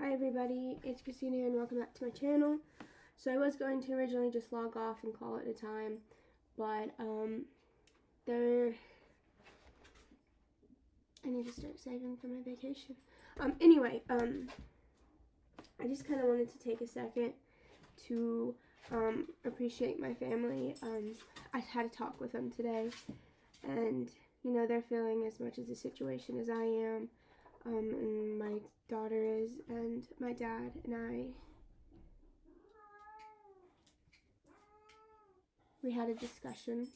Hi everybody, it's Christina and welcome back to my channel. So I was going to originally just log off and call it a time, but I need to start saving for my vacation. Anyway, I just kind of wanted to take a second to appreciate my family. I had a talk with them today, and you know, they're feeling as much as the situation as I am. And my daughter is, and my dad and we had a discussion,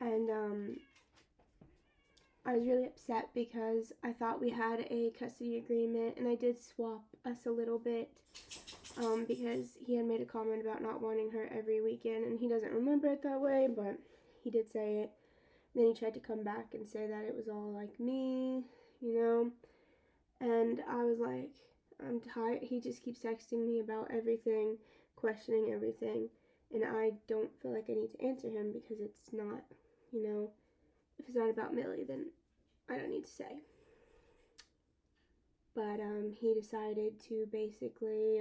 and I was really upset because I thought we had a custody agreement, and I did swap us a little bit, because he had made a comment about not wanting her every weekend, and he doesn't remember it that way, but he did say it. Then he tried to come back and say that it was all like me, you know, and I was like, I'm tired. He just keeps texting me about everything, questioning everything, and I don't feel like I need to answer him because it's not, you know, if it's not about Millie, then I don't need to say. But he decided to basically,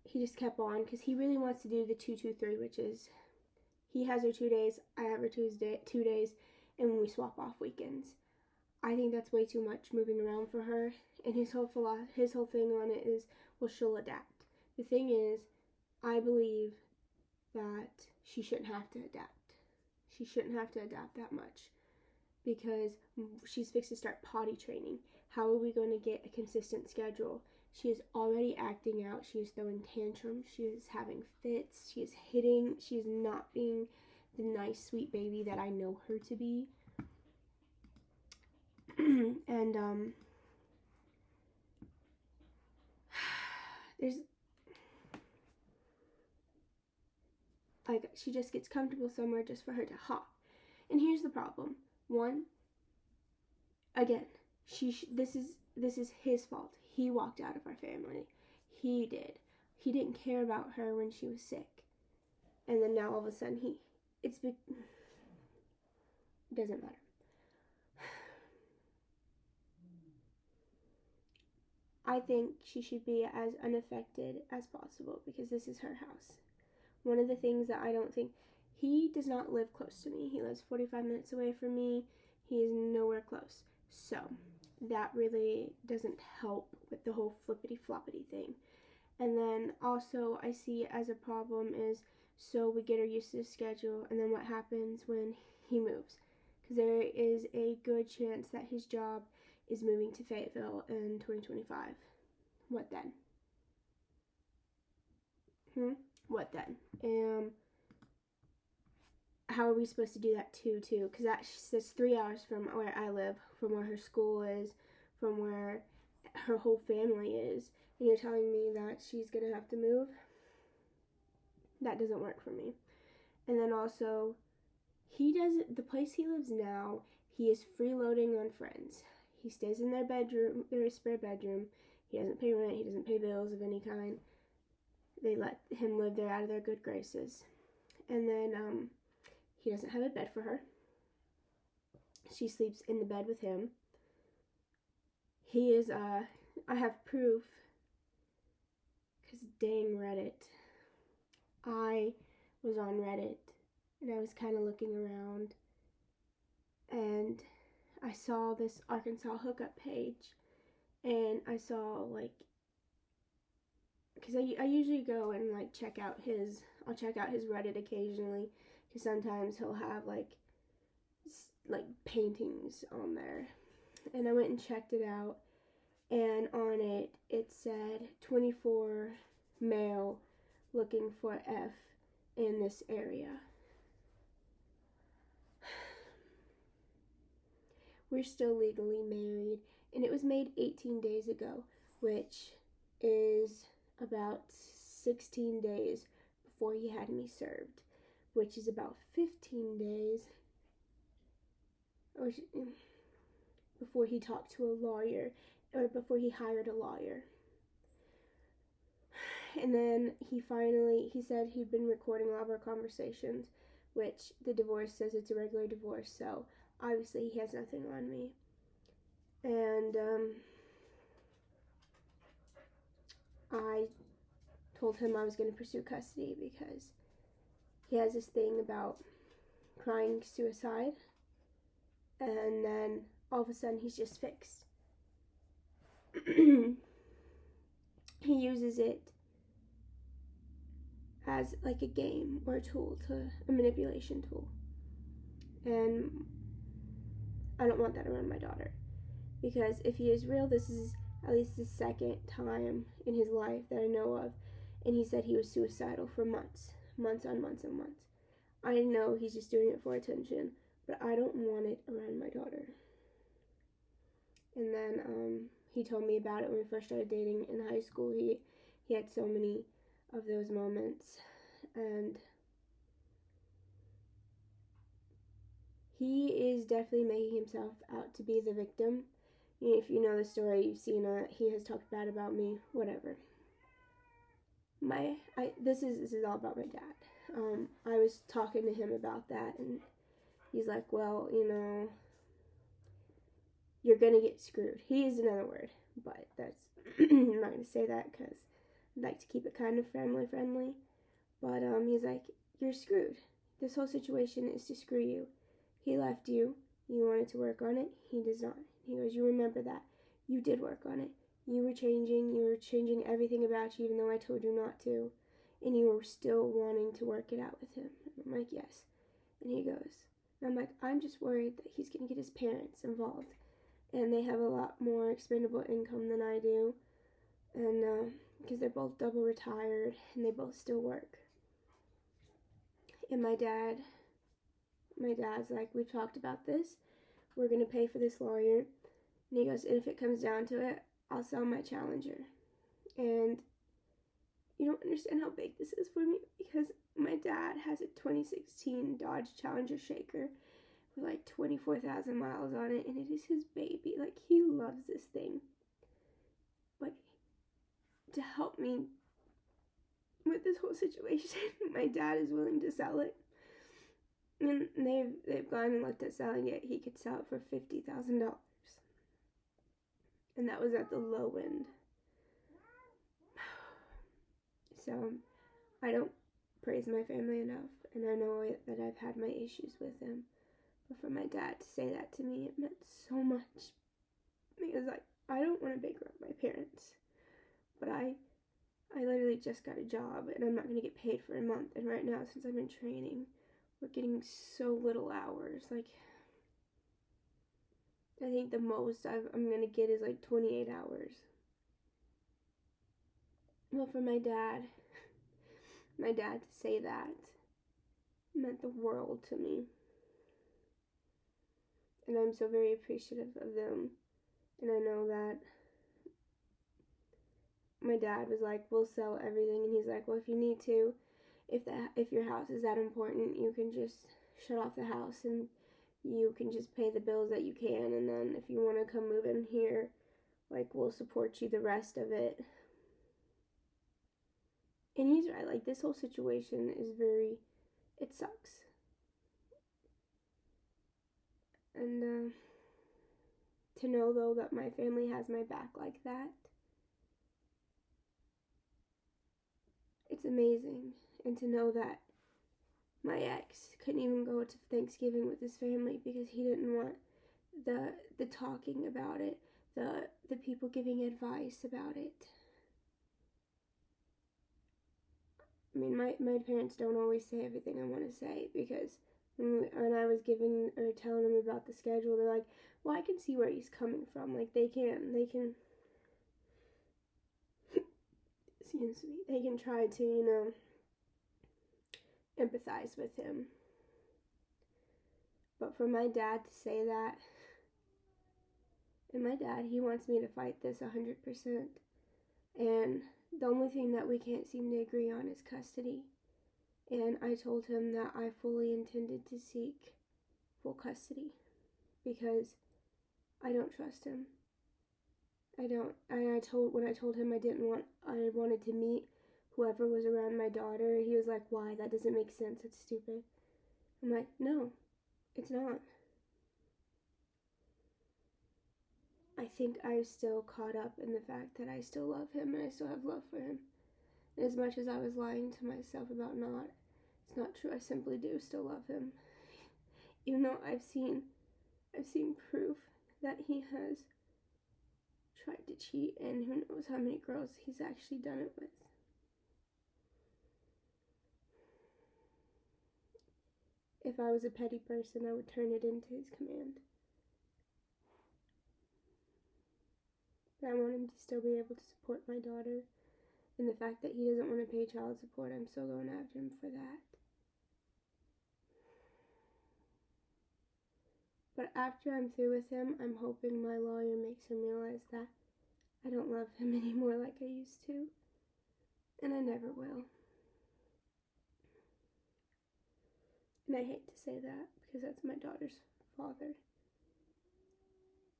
he just kept on because he really wants to do the 2-2-3, which is he has her 2 days, I have her 2 days, and we swap off weekends. I think that's way too much moving around for her, and his whole thing on it is, well, she'll adapt. The thing is, I believe that she shouldn't have to adapt. She shouldn't have to adapt that much because she's fixed to start potty training. How are we going to get a consistent schedule? She is already acting out. She is throwing tantrums. She is having fits. She is hitting. She is not being the nice, sweet baby that I know her to be. And there's like, she just gets comfortable somewhere just for her to hop. And here's the problem. One, again, this is his fault. He walked out of our family. He did. He didn't care about her when she was sick. And then now all of a sudden it doesn't matter. I think she should be as unaffected as possible because this is her house. One of the things that I don't think, he does not live close to me. He lives 45 minutes away from me. He is nowhere close. So that really doesn't help with the whole flippity-floppity thing. And then also I see as a problem is, so we get her used to the schedule, and then what happens when he moves? Because there is a good chance that his job is moving to Fayetteville in 2025. What then? What then? How are we supposed to do that too? Because that's 3 hours from where I live, from where her school is, from where her whole family is, and you're telling me that she's gonna have to move? That doesn't work for me. And then also, the place he lives now, he is freeloading on friends. He stays in their bedroom, their spare bedroom. He doesn't pay rent, he doesn't pay bills of any kind. They let him live there out of their good graces. And then, he doesn't have a bed for her. She sleeps in the bed with him. He is, I have proof, because dang Reddit. I was on Reddit, and I was kind of looking around, and I saw this Arkansas hookup page, and I saw, like, because I usually go and, like, I'll check out his Reddit occasionally, because sometimes he'll have, like paintings on there, and I went and checked it out, and on it said 24 male looking for F in this area. We're still legally married, and it was made 18 days ago, which is about 16 days before he had me served, which is about 15 days before he talked to a lawyer, or before he hired a lawyer. And then he said he'd been recording all of our conversations, which the divorce says it's a regular divorce, so obviously he has nothing on me. And I told him I was going to pursue custody because he has this thing about crying suicide, and then all of a sudden he's just fixed. He uses it as like a game or a tool, a manipulation tool. And I don't want that around my daughter, because if he is real, this is at least the second time in his life that I know of, and he said he was suicidal for months on months and months. I know he's just doing it for attention, but I don't want it around my daughter. And then he told me about it when we first started dating in high school. He had so many of those moments, and he is definitely making himself out to be the victim. If you know the story, you've seen he has talked bad about me, whatever. This is all about my dad. I was talking to him about that, and he's like, well, you're gonna get screwed. He used another word, but that's I'm not gonna say that because I like to keep it kind of family friendly. But he's like, you're screwed. This whole situation is to screw you. He left you. You wanted to work on it. He does not. He goes, you remember that. You did work on it. You were changing everything about you, even though I told you not to. And you were still wanting to work it out with him. And I'm like, yes. And he goes, and I'm like, I'm just worried that he's going to get his parents involved. And they have a lot more expendable income than I do. And because they're both double retired and they both still work. And my dad's like, we've talked about this. We're going to pay for this lawyer. And he goes, and if it comes down to it, I'll sell my Challenger. And you don't understand how big this is for me, because my dad has a 2016 Dodge Challenger Shaker with like 24,000 miles on it, and it is his baby. Like, he loves this thing. But to help me with this whole situation, my dad is willing to sell it. And they've gone and looked at selling it. He could sell it for $50,000. And that was at the low end. So I don't praise my family enough, and I know that I've had my issues with them. But for my dad to say that to me, it meant so much. Because I don't want to bankrupt my parents. But I literally just got a job, and I'm not going to get paid for a month. And right now, since I've been training, we're getting so little hours. Like, I think the most I'm going to get is like 28 hours. Well, for my dad to say that meant the world to me. And I'm so very appreciative of them. And I know that my dad was like, we'll sell everything. And he's like, well, if you need to, if your house is that important, you can just shut off the house and you can just pay the bills that you can. And then if you want to come move in here, like, we'll support you the rest of it. And he's right. Like, this whole situation is it sucks. And to know, though, that my family has my back like that, it's amazing. And to know that my ex couldn't even go to Thanksgiving with his family because he didn't want the talking about it, the people giving advice about it. I mean, my parents don't always say everything I want to say, because when I was giving or telling them about the schedule, they're like, well, I can see where he's coming from. Like, they can excuse me, they can try to, empathize with him. But for my dad to say that, and my dad, he wants me to fight this 100%. And the only thing that we can't seem to agree on is custody. And I told him that I fully intended to seek full custody because I don't trust him. I don't. And when I told him I wanted to meet whoever was around my daughter, he was like, why? That doesn't make sense. It's stupid. I'm like, no, it's not. I think I'm still caught up in the fact that I still love him and I still have love for him. And as much as I was lying to myself about not, it's not true. I simply do still love him. Even though I've seen proof that he has tried to cheat, and who knows how many girls he's actually done it with. If I was a petty person, I would turn it into his command. But I want him to still be able to support my daughter, and the fact that he doesn't want to pay child support, I'm still going after him for that. But after I'm through with him, I'm hoping my lawyer makes him realize that I don't love him anymore like I used to. And I never will. And I hate to say that because that's my daughter's father.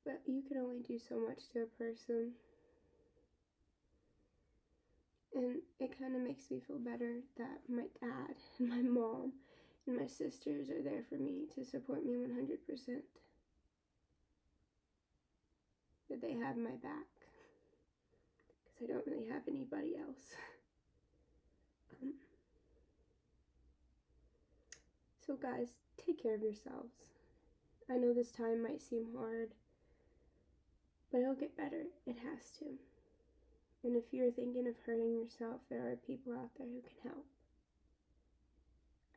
But you can only do so much to a person. And it kind of makes me feel better that my dad and my mom and my sisters are there for me to support me 100%. That they have my back. Because I don't really have anybody else. So guys, take care of yourselves. I know this time might seem hard, but it'll get better. It has to. And if you're thinking of hurting yourself, there are people out there who can help.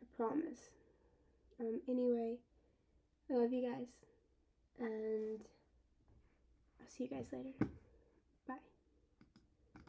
I promise. Anyway, I love you guys, and I'll see you guys later.